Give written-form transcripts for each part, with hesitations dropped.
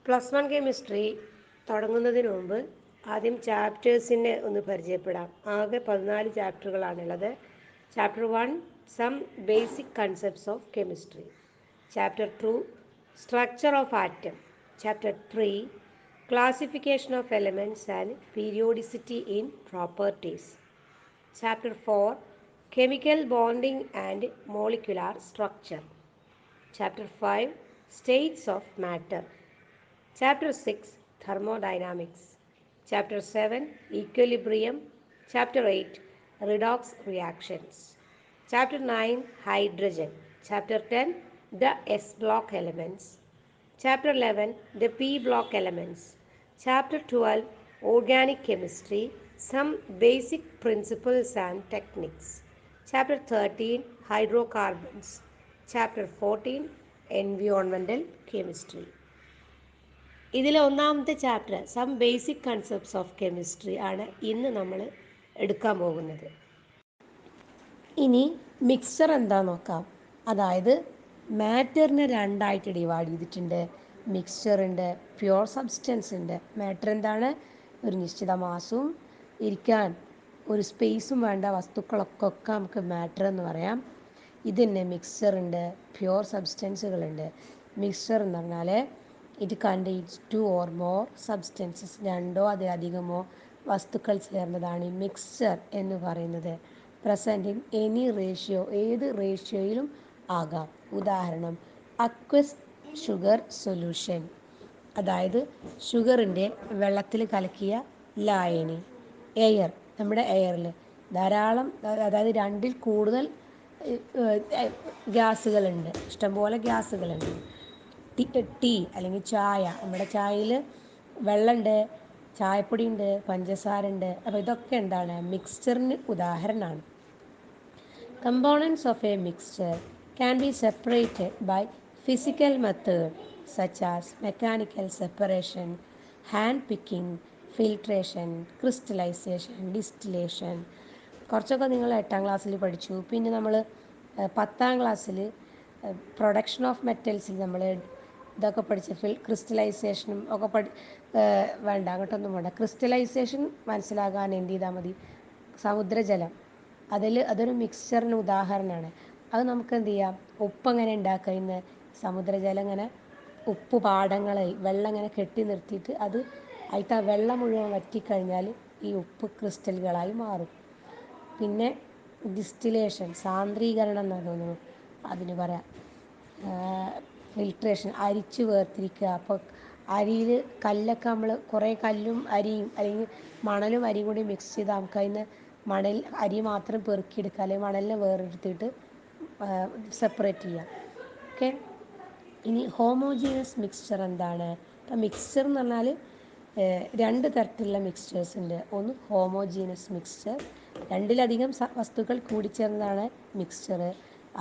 +1 chemistry തുടങ്ങുന്നതിന് മുമ്പ് ആദ്യം ചാപ്റ്റേഴ്സിനെ ഒന്ന് പരിചയപ്പെടാം. ആകെ 14 ചാപ്റ്ററുകളാണുള്ളത്. Chapter 1 some basic concepts of chemistry. Chapter 2 structure of atom. Chapter 3 classification of elements and periodicity in properties. Chapter 4 chemical bonding and molecular structure. Chapter 5 states of matter. Chapter 6 thermodynamics. Chapter 7 equilibrium. Chapter 8 redox reactions. Chapter 9 hydrogen. Chapter 10 the S block elements. Chapter 11 the P block elements. Chapter 12 organic chemistry, some basic principles and techniques. Chapter 13 hydrocarbons. Chapter 14 environmental chemistry. ഇതിലെ ഒന്നാമത്തെ chapter some basic concepts of chemistry ആണ് ഇന്ന് നമ്മൾ എടുക്കാൻ പോകുന്നത്. ഇനി mixture എന്താ നോക്കാം. അതായത് മാറ്ററിനെ രണ്ടായിട്ട് ഡിവൈഡ് ചെയ്തിട്ടുണ്ട്. മിക്സ്ചർ ഉണ്ട്, പ്യുവർ സബ്സ്റ്റൻസ് ഉണ്ട്. മാറ്റർ എന്താണ്? ഒരു നിശ്ചിത മാസും ഇരിക്കാൻ ഒരു സ്പേസും വേണ്ട വസ്തുക്കളൊക്കെ നമുക്ക് മാറ്റർ എന്ന് പറയാം. ഇതിന് മിക്സ്ചർ ഉണ്ട്, പ്യുവർ സബ്സ്റ്റൻസുകളുണ്ട്. മിക്സ്ചർ എന്ന് പറഞ്ഞാൽ it contains 2 or more substances, രണ്ടോ അതിലധികമോ വസ്തുക്കൾ ചേർന്നതാണ് ഈ മിക്സ്ചർ എന്ന് പറയുന്നത്. പ്രസൻറ്റ് ഇൻ എനി റേഷ്യോ, ഏത് റേഷ്യോയിലും ആകാം. ഉദാഹരണം അക്വസ് ഷുഗർ സൊല്യൂഷൻ, അതായത് ഷുഗറിൻ്റെ വെള്ളത്തിൽ കലക്കിയ ലായനി. എയർ, നമ്മുടെ എയറിൽ ധാരാളം, അതായത് 2ൽ കൂടുതൽ ഗ്യാസുകളുണ്ട്, ഇഷ്ടംപോലെ ഗ്യാസുകളുണ്ട്. ടീ അല്ലെങ്കിൽ ചായ, നമ്മുടെ ചായയിൽ വെള്ളമുണ്ട്, ചായപ്പൊടി ഉണ്ട്, പഞ്ചസാര ഉണ്ട്. അപ്പോൾ ഇതൊക്കെ എന്താണ്? മിക്സ്ചറിന് ഉദാഹരണമാണ്. Components of a mixture can be separated by physical method such as mechanical separation, hand picking, filtration, crystallization, distillation. കുറച്ചൊക്കെ നിങ്ങൾ 8ാം ക്ലാസ്സിൽ പഠിച്ചു. പിന്നെ നമ്മൾ 10ാം ക്ലാസ്സിൽ പ്രൊഡക്ഷൻ ഓഫ് മെറ്റൽസിൽ നമ്മൾ ഇതൊക്കെ പഠിച്ച ക്രിസ്റ്റലൈസേഷനും ഒക്കെ വേണ്ട, അങ്ങോട്ടൊന്നും വേണ്ട. ക്രിസ്റ്റലൈസേഷൻ മനസ്സിലാകാൻ എന്ത് ചെയ്താൽ മതി? സമുദ്രജലം, അതൊരു മിക്സ്ചറിന് ഉദാഹരണമാണ്. അത് നമുക്ക് എന്ത് ചെയ്യാം? ഉപ്പ് എങ്ങനെ ഉണ്ടാക്കുക? ഇന്ന് സമുദ്രജലം ഇങ്ങനെ ഉപ്പ് പാടങ്ങളായി വെള്ളം ഇങ്ങനെ കെട്ടി നിർത്തിയിട്ട് അത് അതിൽ ആ വെള്ളം മുഴുവൻ വറ്റിക്കഴിഞ്ഞാൽ ഈ ഉപ്പ് ക്രിസ്റ്റലുകളായി മാറും. പിന്നെ ഡിസ്റ്റിലേഷൻ, സാന്ദ്രീകരണം എന്ന് തോന്നുന്നു അതിന് പറയാം. ഫിൽട്രേഷൻ, അരിച്ച് വേർതിരിക്കുക. അപ്പോൾ അരിയിൽ കല്ലൊക്കെ നമ്മൾ കുറേ കല്ലും അരിയും അല്ലെങ്കിൽ മണലും അരിയും കൂടി മിക്സ് ചെയ്ത് നമുക്ക് അതിന് അരി മാത്രം പെറുക്കിയെടുക്കുക, അല്ലെങ്കിൽ മണലിനെ വേറെടുത്തിട്ട് സെപ്പറേറ്റ് ചെയ്യാം. ഓക്കെ. ഇനി ഹോമോജീനസ് മിക്സ്ചർ എന്താണ്? അപ്പം മിക്സ്ചർ എന്ന് പറഞ്ഞാൽ 2 തരത്തിലുള്ള മിക്സ്ചേഴ്സ് ഉണ്ട്. ഒന്ന് ഹോമോജീനസ് മിക്സ്ചർ, 2ലധികം വസ്തുക്കൾ കൂടിച്ചേർന്നതാണ് മിക്സ്ചർ.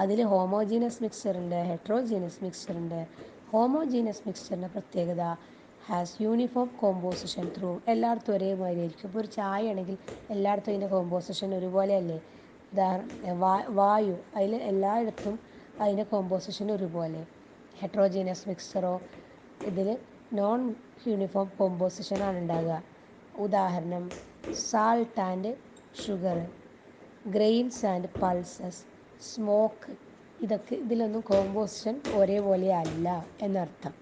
അതിൽ ഹോമോജീനസ് മിക്സ്ചർ ഉണ്ട്, ഹെട്രോജീനസ് മിക്സ്ചർ ഉണ്ട്. ഹോമോജീനസ് മിക്സ്ചറിൻ്റെ പ്രത്യേകത ഹാസ് യൂണിഫോം കോമ്പോസിഷൻ ത്രൂ, എല്ലായിടത്തും ഒരേമാതിരി ആയിരിക്കും. ഇപ്പോൾ ഒരു ചായ ആണെങ്കിൽ എല്ലായിടത്തും അതിൻ്റെ കോമ്പോസിഷൻ ഒരുപോലെയല്ലേ? ഉദാഹരണം വായു, അതിൽ എല്ലായിടത്തും അതിൻ്റെ കോമ്പോസിഷൻ ഒരുപോലെ. ഹെട്രോജീനസ് മിക്സ്ചറോ ഇതിൽ നോൺ യൂണിഫോം കോമ്പോസിഷനാണ് ഉണ്ടാകുക. ഉദാഹരണം salt and sugar, grains and pulses, smoke. ഇതൊക്കെ ഇതിലൊന്നും കോമ്പോസിഷൻ ഒരേപോലെ അല്ല എന്നർത്ഥം.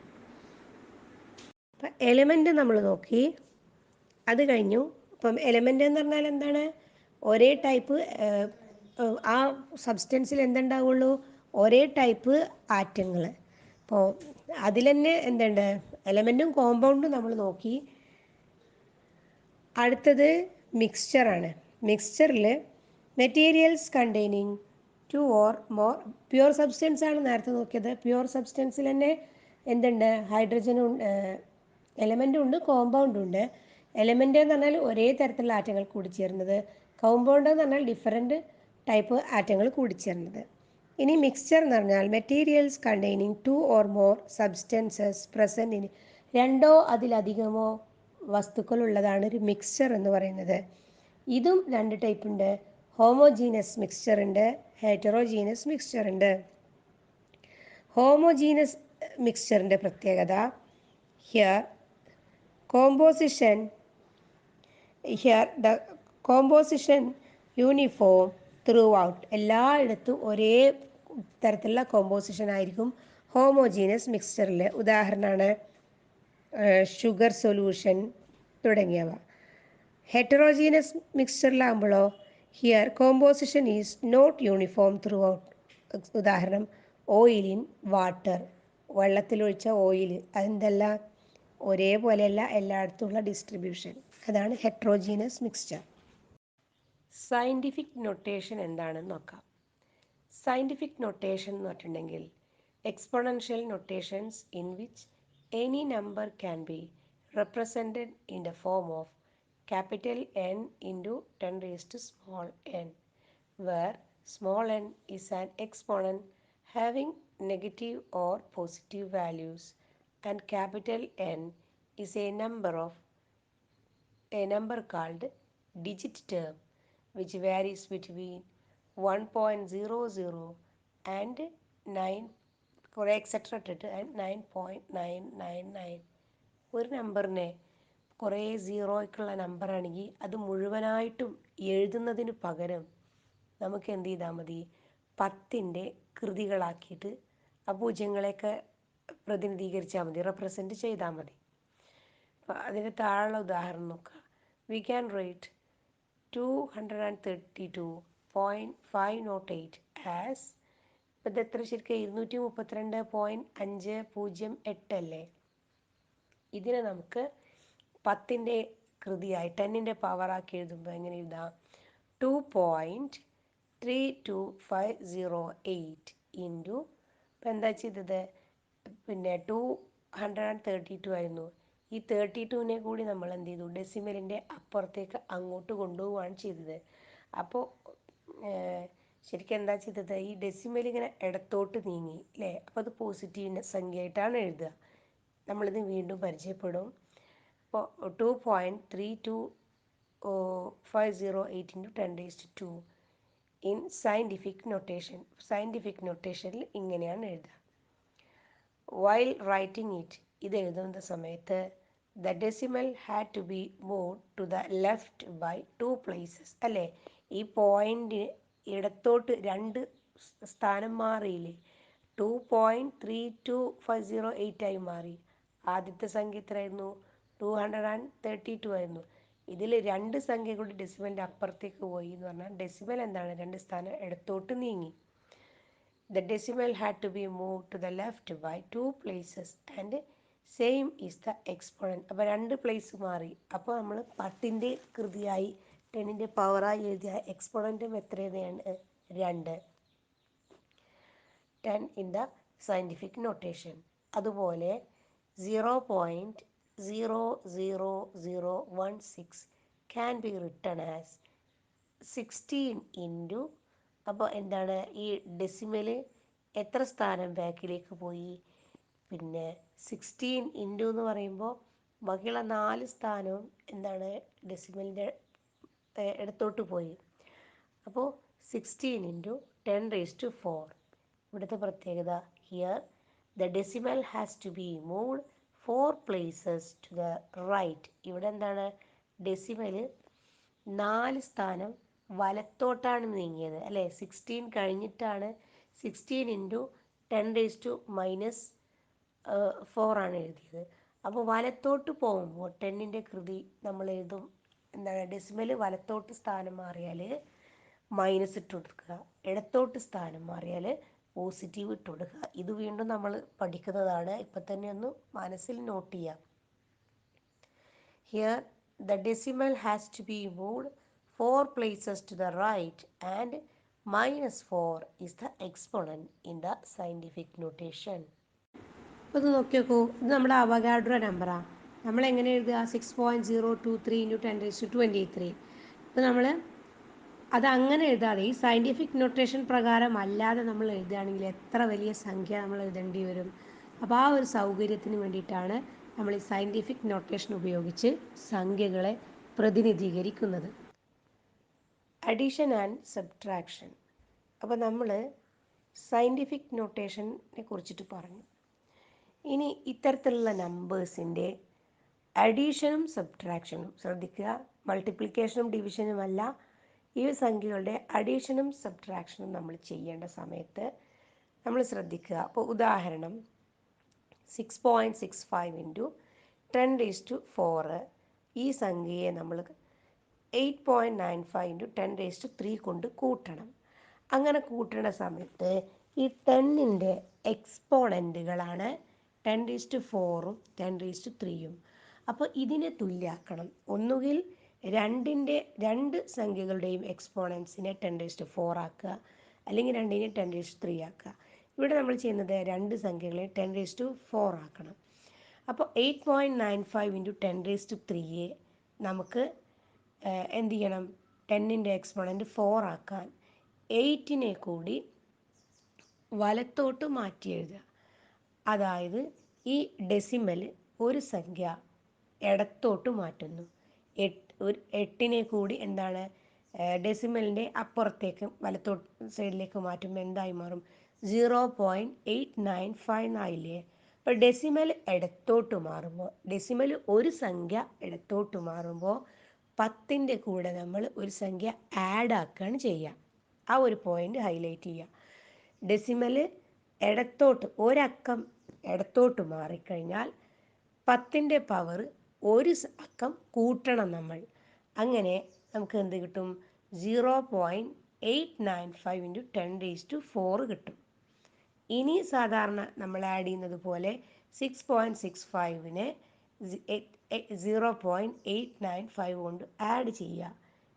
അപ്പം എലമെൻ്റ് നമ്മൾ നോക്കി, അത് കഴിഞ്ഞു. അപ്പം എലമെൻ്റ് എന്ന് പറഞ്ഞാൽ എന്താണ്? ഒരേ ടൈപ്പ്, ആ സബ്സ്റ്റൻസിൽ എന്തുണ്ടാവുള്ളൂ? ഒരേ ടൈപ്പ് ആറ്റങ്ങൾ. അപ്പോൾ അതിൽ തന്നെ എന്തുണ്ട്? എലമെൻറ്റും കോമ്പൗണ്ടും നമ്മൾ നോക്കി. അടുത്തത് മിക്സ്ചറാണ്. മിക്സ്ചറിൽ materials containing 2 or more pure substance ആണ് നേരത്തെ നോക്കിയത്. പ്യുവർ സബ്സ്റ്റൻസിൽ തന്നെ എന്തുണ്ട്? ഹൈഡ്രജനും എലമെൻറ്റും ഉണ്ട്, കോമ്പൗണ്ടും ഉണ്ട്. എലമെൻ്റ് എന്ന് പറഞ്ഞാൽ ഒരേ തരത്തിലുള്ള ആറ്റങ്ങൾ കൂടിച്ചേർന്നത്. കോമ്പൗണ്ട് എന്ന് പറഞ്ഞാൽ ഡിഫറെൻറ്റ് ടൈപ്പ് ആറ്റങ്ങൾ കൂടിച്ചേർന്നത്. ഇനി മിക്സ്ചർ എന്ന് പറഞ്ഞാൽ materials containing 2 or more substances present in, 2ഓ അതിലധികമോ വസ്തുക്കളുള്ളതാണ് ഒരു മിക്സ്ചർ എന്ന് പറയുന്നത്. ഇതും 2 ടൈപ്പ് ഉണ്ട്. ഹോമോജീനസ് മിക്സ്ചർ ഉണ്ട്, ഹെറ്ററോജീനസ് മിക്സ്ചർ ഉണ്ട്. ഹോമോജീനസ് മിക്സ്ചറിൻ്റെ പ്രത്യേകത Here, composition here the composition uniform throughout, എല്ലായിടത്തും ഒരേ തരത്തിലുള്ള കോമ്പോസിഷൻ ആയിരിക്കും ഹോമോജീനസ് മിക്സ്ചറിൽ. ഉദാഹരണമാണ് ഷുഗർ സൊല്യൂഷൻ തുടങ്ങിയവ. ഹെറ്ററോജീനസ് മിക്സ്ചറിലാകുമ്പോഴോ here composition is not uniform throughout. ഉദാഹരണം ഓയിൽ ഇൻ വാട്ടർ, വെള്ളത്തിലൊഴിച്ച ഓയിൽ, അതെന്തല്ല ഒരേപോലെയല്ല എല്ലായിടത്തുമുള്ള ഡിസ്ട്രിബ്യൂഷൻ. അതാണ് ഹെറ്ററോജീനസ് മിക്സ്ചർ. സയൻറ്റിഫിക് നൊട്ടേഷൻ എന്താണെന്ന് നോക്കാം. സയൻറ്റിഫിക് നൊട്ടേഷൻ എന്ന് പറഞ്ഞിട്ടുണ്ടെങ്കിൽ exponential notations in which any number can B represented in the form of capital N into 10 raised to small n, where small n is an exponent having negative or positive values and capital N is a number called digit term which varies between 1.00 and 9 etc. and 9.999. ഒരു നമ്പറിനെ കുറേ സീറോയ്ക്കുള്ള നമ്പറാണെങ്കിൽ അത് മുഴുവനായിട്ടും എഴുതുന്നതിന് പകരം നമുക്ക് എന്ത് ചെയ്താൽ മതി, 10ൻ്റെ കൃതികളാക്കിയിട്ട് ആ പൂജ്യങ്ങളെയൊക്കെ പ്രതിനിധീകരിച്ചാൽ മതി, റെപ്രസെൻറ്റ് ചെയ്താൽ മതി. അപ്പോൾ അതിന് താഴെയുള്ള ഉദാഹരണം നോക്കുക. വി ക്യാൻ റൈറ്റ് 232.508 ആസ്, ഇപ്പോൾ ഇത് എത്ര ശരിക്കും 232.508 അല്ലേ. ഇതിനെ നമുക്ക് 10ൻ്റെ കൃതിയായി 10ൻ്റെ പവറാക്കി എഴുതുമ്പോൾ എങ്ങനെ എഴുതാം, 2.32508 ഇൻറ്റു, ഇപ്പം എന്താ ചെയ്തത്, പിന്നെ 232 ആയിരുന്നു, ഈ 32നെ കൂടി നമ്മൾ എന്ത് ചെയ്തു, ഡെസിമലിൻ്റെ അപ്പുറത്തേക്ക് അങ്ങോട്ട് കൊണ്ടുപോവുകയാണ് ചെയ്തത്. അപ്പോൾ ശരിക്കും എന്താ ചെയ്തത്, ഈ ഡെസിമൽ ഇങ്ങനെ ഇടത്തോട്ട് നീങ്ങി അല്ലേ, അപ്പോൾ അത് പോസിറ്റീവ് സംഖ്യയായിട്ടാണ് എഴുതുക. നമ്മളിത് വീണ്ടും പരിചയപ്പെടും. അപ്പോൾ 2.32508 into 10⁻². In scientific notation, scientific നൊട്ടേഷനിൽ ഇങ്ങനെയാണ് എഴുതുക. വൈൽ റൈറ്റിംഗ് ഇറ്റ്, ഇത് എഴുതുന്ന സമയത്ത് the decimal had to be move to the left by 2 places അല്ലേ. ഈ പോയിൻ്റ് ഇടത്തോട്ട് 2 സ്ഥാനം മാറിയില്ലേ, 2.32508 ആയി മാറി. ആദ്യത്തെ സംഖ്യ എത്രയായിരുന്നു, 232 ആയിരുന്നു. ഇതിൽ 2 സംഖ്യ കൂടി ഡെസിമലിൻ്റെ അപ്പുറത്തേക്ക് പോയി എന്ന് പറഞ്ഞാൽ ഡെസിമൽ എന്താണ്, 2 സ്ഥാനം ഇടത്തോട്ട് നീങ്ങി. The decimal had to be moved to the left by 2 places and same is the exponent. അപ്പോൾ 2 പ്ലേസ് മാറി. അപ്പോൾ നമ്മൾ 10ൻ്റെ കൃതിയായി 10ൻ്റെ പവറായി എഴുതിയ എക്സ്പോണൻറ്റും എത്രയാണ്, 2, 10 in the scientific notation. അതുപോലെ 0.00016 can be written as 16 into, അപ്പോൾ എന്താണ്, ഈ ഡെസിമൽ എത്ര സ്ഥാനം ബാക്കിലേക്ക് പോയി, പിന്നെ 16 ഇൻറ്റു എന്ന് പറയുമ്പോൾ ബാക്കിയുള്ള 4 സ്ഥാനവും എന്താണ്, ഡെസിമലിൻ്റെ ഇടത്തോട്ട് പോയി. അപ്പോൾ 16 ഇൻറ്റു 10⁻⁴. ഇവിടുത്തെ പ്രത്യേകത, here the decimal has to be moved 4 places to the right. ഇവിടെ എന്താണ്, ഡെസിമൽ 4 സ്ഥാനം വലത്തോട്ടാണ് നീങ്ങിയത് അല്ലേ. 16 കഴിഞ്ഞിട്ടാണ് 16 ഇൻറ്റു 10⁻⁻4 ആണ് എഴുതിയത്. അപ്പോൾ വലത്തോട്ട് പോകുമ്പോൾ 10ൻ്റെ കൃതി നമ്മൾ എഴുതും, എന്താണ്, ഡെസിമൽ വലത്തോട്ട് സ്ഥാനം മാറിയാൽ മൈനസ് ഇട്ട് കൊടുക്കുക, ഇടത്തോട്ട് സ്ഥാനം മാറിയാൽ പോസിറ്റീവ് ഇട്ട് കൊടുക്കുക. ഇത് വീണ്ടും നമ്മൾ പഠിക്കുന്നതാണ്, ഇപ്പം തന്നെ ഒന്ന് മനസ്സിൽ നോട്ട് ചെയ്യാം. Here the decimal has to be moved 4 places to the right and -4 is the exponent in the scientific notation. അപ്പോൾ ഇത് നോക്കി നോക്കൂ, ഇത് നമ്മുടെ അവഗാഡ്രോ നമ്പറാണ്. നമ്മളെങ്ങനെ എഴുതുക, 6.023 ഇൻറ്റു 10⁻23. ഇപ്പോൾ നമ്മൾ അത് അങ്ങനെ എഴുതാതെ ഈ സയൻറ്റിഫിക് നൊട്ടേഷൻ പ്രകാരം അല്ലാതെ നമ്മൾ എഴുതുകയാണെങ്കിൽ എത്ര വലിയ സംഖ്യ നമ്മൾ എഴുതേണ്ടി വരും. അപ്പോൾ ആ ഒരു സൗകര്യത്തിന് വേണ്ടിയിട്ടാണ് നമ്മൾ ഈ സയൻറ്റിഫിക് നൊട്ടേഷൻ ഉപയോഗിച്ച് സംഖ്യകളെ പ്രതിനിധീകരിക്കുന്നത്. Addition and subtraction. അപ്പോൾ നമ്മൾ സയൻറ്റിഫിക് നൊട്ടേഷനെ കുറിച്ചിട്ട് പറഞ്ഞു. ഇനി ഇത്തരത്തിലുള്ള നമ്പേഴ്സിൻ്റെ അഡീഷനും സബ്ട്രാക്ഷനും ശ്രദ്ധിക്കുക. മൾട്ടിപ്ലിക്കേഷനും ഡിവിഷനുമല്ല, ഈ സംഖ്യകളുടെ അഡീഷനും സബ്ട്രാക്ഷനും നമ്മൾ ചെയ്യേണ്ട സമയത്ത് നമ്മൾ ശ്രദ്ധിക്കുക. അപ്പോൾ ഉദാഹരണം 6.65 ഇൻറ്റു 10⁴ ഈ സംഖ്യയെ നമ്മൾ 8.95 ഇൻറ്റു 10⁻³ കൊണ്ട് കൂട്ടണം. അങ്ങനെ കൂട്ടുന്ന സമയത്ത് ഈ 10ൻ്റെ എക്സ്പോണൻറ്റുകളാണ് 10⁴ഉം 10⁵ അപ്പോൾ ഇതിനെ തുല്യാക്കണം. ഒന്നുകിൽ രണ്ട് സംഖ്യകളുടെയും എക്സ്പോണൻസിനെ 10⁴ ആക്കുക, അല്ലെങ്കിൽ രണ്ടിനെ 10⁻³ ആക്കുക. ഇവിടെ നമ്മൾ ചെയ്യുന്നത് രണ്ട് സംഖ്യകളെ 10⁴ ആക്കണം. അപ്പോൾ 8.95 ഇൻറ്റു 10⁻³ നമുക്ക് എന്ത് ചെയ്യണം? 10ൻ്റെ എക്സ്പോണൻറ്റ് 4 ആക്കാൻ 8നെ കൂടി വലത്തോട്ട് മാറ്റി എഴുതുക. അതായത് ഈ ഡെസിമൽ ഒരു സംഖ്യ ഇടത്തോട്ട് മാറ്റുന്നു. 8നെ കൂടി എന്താണ് ഡെസിമലിൻ്റെ അപ്പുറത്തേക്ക് വലത്തോട്ട് സൈഡിലേക്ക് മാറ്റുമ്പോൾ എന്തായി മാറും? 0.895 ആയില്ലേ? അപ്പോൾ ഡെസിമൽ ഇടത്തോട്ട് മാറുമ്പോൾ, ഡെസിമൽ ഒരു സംഖ്യ ഇടത്തോട്ട് മാറുമ്പോൾ 10ൻ്റെ കൂടെ നമ്മൾ ഒരു സംഖ്യ ആഡ് ആക്കുകയാണ് ചെയ്യുക. ആ ഒരു പോയിൻ്റ് ഹൈലൈറ്റ് ചെയ്യുക. ഡെസിമൽ ഇടത്തോട്ട് ഒരക്കം ഇടത്തോട്ട് മാറിക്കഴിഞ്ഞാൽ 10ൻ്റെ പവർ ഒരു അക്കം കൂട്ടണം നമ്മൾ. അങ്ങനെ നമുക്ക് എന്ത് കിട്ടും? 0.895 ഇൻറ്റു 10⁴ കിട്ടും. ഇനി സാധാരണ നമ്മൾ ആഡ് ചെയ്യുന്നത് പോലെ 6.65നെ 0.895 കൊണ്ട് ആഡ് ചെയ്യുക.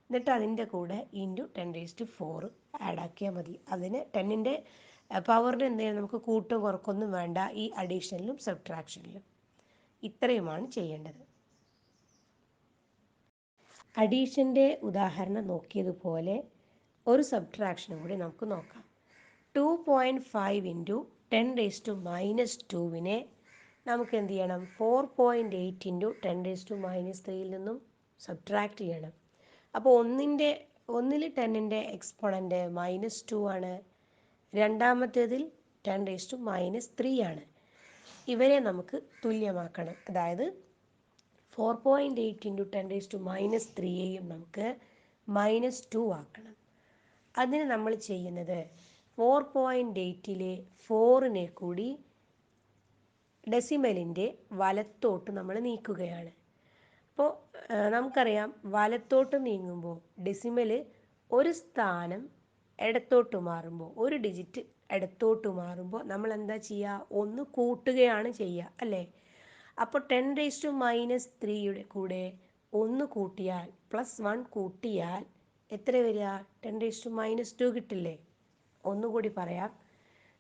എന്നിട്ട് അതിൻ്റെ കൂടെ ഇൻറ്റു 10⁴ ആഡ് ആക്കിയാൽ മതി. അതിന് 10ൻ്റെ പവറിന് എന്തെങ്കിലും നമുക്ക് കൂട്ടും കുറക്കൊന്നും വേണ്ട ഈ അഡീഷനിലും സബ്ട്രാക്ഷനിലും. ഇത്രയുമാണ് ചെയ്യേണ്ടത്. അഡീഷൻ്റെ ഉദാഹരണം നോക്കിയതുപോലെ ഒരു സബ്ട്രാക്ഷനും കൂടി നമുക്ക് നോക്കാം. 2.5 ഇൻറ്റു 10⁻²നെ നമുക്ക് എന്ത് ചെയ്യണം? 4.8 ഇൻറ്റു 10⁻³ നിന്നും സബ്ട്രാക്ട് ചെയ്യണം. അപ്പോൾ ഒന്നിൽ 10ൻ്റെ എക്സ്പോണൻ്റ് -2 ആണ്, രണ്ടാമത്തേതിൽ 10⁻³ ആണ്. ഇവരെ നമുക്ക് തുല്യമാക്കണം. അതായത് 4.8 ഇൻറ്റു 10⁻³ നമുക്ക് -2 ആക്കണം. അതിന് നമ്മൾ ചെയ്യുന്നത് 4.8ലെ 4നെ കൂടി ഡെസിമലിൻ്റെ വലത്തോട്ട് നമ്മൾ നീക്കുകയാണ്. അപ്പോൾ നമുക്കറിയാം, വലത്തോട്ട് നീങ്ങുമ്പോൾ ഡെസിമൽ ഒരു സ്ഥാനം ഇടത്തോട്ട് മാറുമ്പോൾ, ഒരു ഡിജിറ്റ് ഇടത്തോട്ട് മാറുമ്പോൾ നമ്മൾ എന്താ ചെയ്യുക? ഒന്ന് കൂട്ടുകയാണ് ചെയ്യുക, അല്ലേ? അപ്പോൾ 10⁻³ കൂടെ 1 കൂട്ടിയാൽ +1 കൂട്ടിയാൽ എത്ര വരിക? 10⁻² കിട്ടില്ലേ? ഒന്നുകൂടി പറയാം.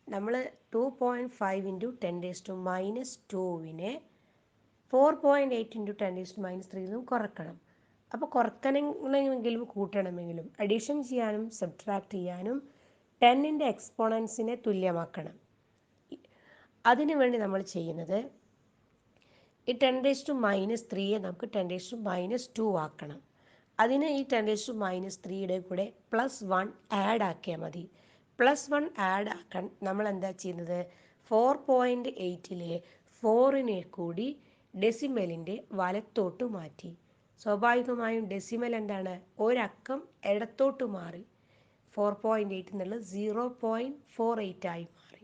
നമ്മൾ 2.5 ഇൻറ്റു 10⁻²നെ 4.8 ഇൻറ്റു 10⁻³ നിന്നും കുറക്കണം. അപ്പോൾ കുറക്കണമെങ്കിലും കൂട്ടണമെങ്കിലും അഡീഷൻ ചെയ്യാനും സബ്ട്രാക്ട് ചെയ്യാനും 10ൻ്റെ എക്സ്പോണൻസിനെ തുല്യമാക്കണം. അതിനുവേണ്ടി നമ്മൾ ചെയ്യുന്നത് ഈ 10⁻³ നമുക്ക് 10⁻² ആക്കണം. അതിന് ഈ 10⁻³ കൂടെ +1 ആഡ് ആക്കിയാൽ മതി. +1 ആഡ് ആക്കാൻ നമ്മൾ എന്താ ചെയ്യുന്നത്? 4.8ലെ 4നെ കൂടി ഡെസിമലിൻ്റെ വലത്തോട്ട് മാറ്റി. സ്വാഭാവികമായും ഡെസിമൽ എന്താണ്? ഒരക്കം ഇടത്തോട്ട് മാറി. 4.8 എന്നുള്ളത് 0.48 ആയി മാറി.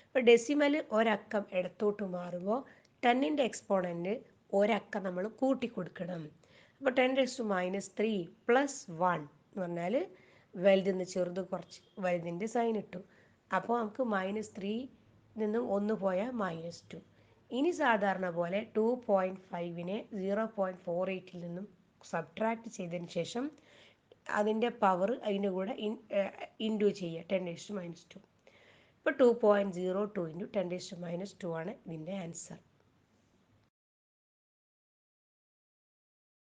അപ്പോൾ ഡെസിമൽ ഒരക്കം ഇടത്തോട്ട് മാറുമ്പോൾ 10ൻ്റെ എക്സ്പോണൻ്റ് ഒരക്കം നമ്മൾ കൂട്ടിക്കൊടുക്കണം. അപ്പോൾ 10⁻³ +1 എന്ന് പറഞ്ഞാൽ വലുതിന്ന് ചെറുത് കുറച്ച് വലുതിൻ്റെ സൈൻ ഇട്ടു. അപ്പോൾ നമുക്ക് -3 നിന്നും 1 പോയാൽ -2. ഇനി സാധാരണ പോലെ 2.5നെ 0.48ൽ നിന്നും സബ്ട്രാക്ട് ചെയ്തതിന് ശേഷം അതിൻ്റെ പവർ അതിൻ്റെ കൂടെ ഇൻറ്റു ചെയ്യുക 10⁻². ഇപ്പോൾ 2.02 ഇൻറ്റു 10⁻² ആണ് ഇതിൻ്റെ ആൻസർ.